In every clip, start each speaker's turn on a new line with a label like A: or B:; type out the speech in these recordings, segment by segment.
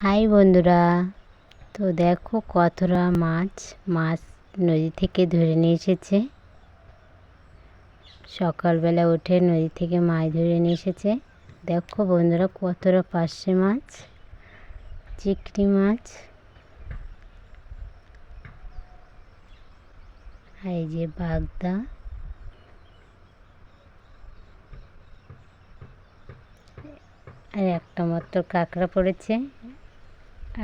A: High বন্ধুরা, তো দেখো কতটা মাছ নদী থেকে ধরে নিয়ে এসেছে। সকালবেলা উঠে নদী থেকে মাছ ধরে নিয়ে এসেছে। দেখো বন্ধুরা কতটা পার্শে মাছ, চিংড়ি মাছ, এই যে বাগদা, আর একটা মাত্র কাঁকড়া পড়েছে,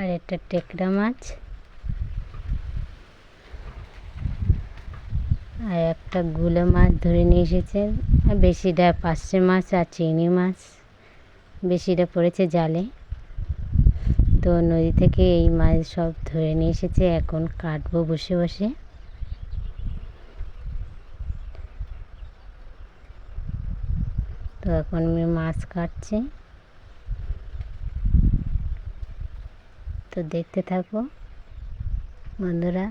A: আর একটা টেকরা মাছ, আর একটা গুলো মাছ ধরে নিয়ে এসেছে। আর বেশিটা পার্শে মাছ আর চিংড়ি মাছ বেশিটা পড়েছে জালে। তো নদী থেকে এই মাছ সব ধরে নিয়ে এসেছে, এখন কাটবো বসে বসে। তো এখন আমি মাছ কাটছি, তো দেখতে থাকো বন্ধুরা।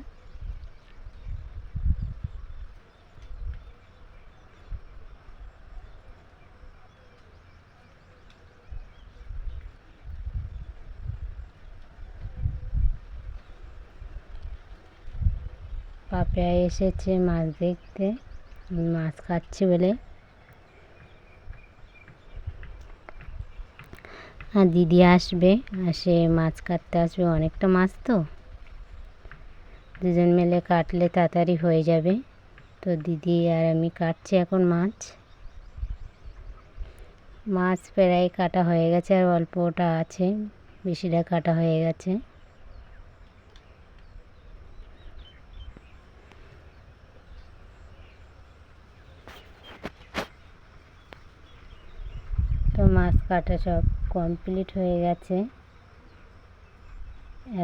A: পাপিয়া এসেছে মাছ দেখতে, মাছ কাটছি বলে। আর দিদি আসবে, সে মাছ কাটতে আসবে, অনেকটা মাছ তো দুজন মিলে কাটলে তাড়াতাড়ি হয়ে যাবে। তো দিদি আর আমি কাটছি এখন মাছ প্রায় কাটা হয়ে গেছে, আর অল্পটা আছে, বেশিটা কাটা হয়ে গেছে। তো মাছ কাটা সব কমপ্লিট হয়ে গেছে।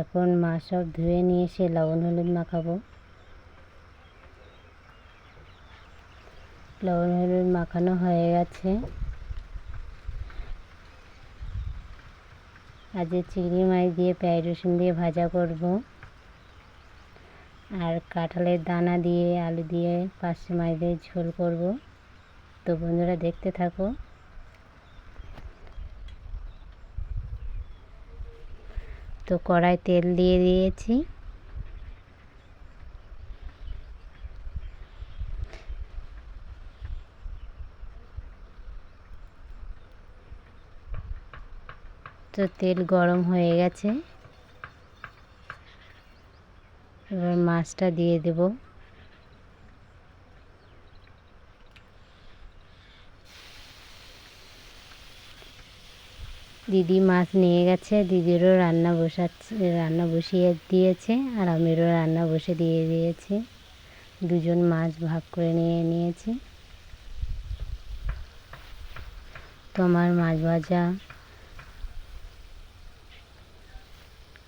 A: এখন মাছ সব ধুয়ে নিয়ে এসে লবণ হলুদ মাখাবো। লবণ হলুদ মাখানো হয়ে গেছে। আজ চিংড়ি মাছ দিয়ে পেঁয়াজ রসুন দিয়ে ভাজা করব, আর কাঁঠালের দানা দিয়ে আলু দিয়ে পার্শে মাছ দিয়ে ঝোল করব। তো বন্ধুরা দেখতে থাকো। তো কড়াই তেল দিয়ে দিয়েছি, তো তেল গরম হয়ে গেছে। এবার মাছটা দিয়ে দেব। দিদি মাছ নিয়ে গেছে, দিদিরও রান্না বসিয়ে দিয়েছে, আর আমিরও রান্না বসে দিয়ে দিয়েছি। দুজন মাছ ভাগ করে নিয়েছি। তো আমার মাছ ভাজা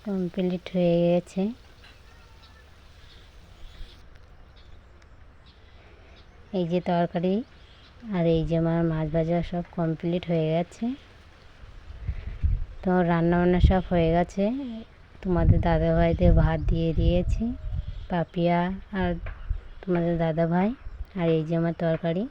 A: কমপ্লিট হয়ে গেছে। এই যে তরকারি আর এই যে আমার মাছ ভাজা সব কমপ্লিট হয়ে গেছে। তো রান্নাবান্না সব হয়ে গেছে। তোমাদের দাদাভাইদের ভাত দিয়ে দিয়েছি, পাপিয়া আর তোমাদের দাদাভাই, আর এই যে আমার তরকারি।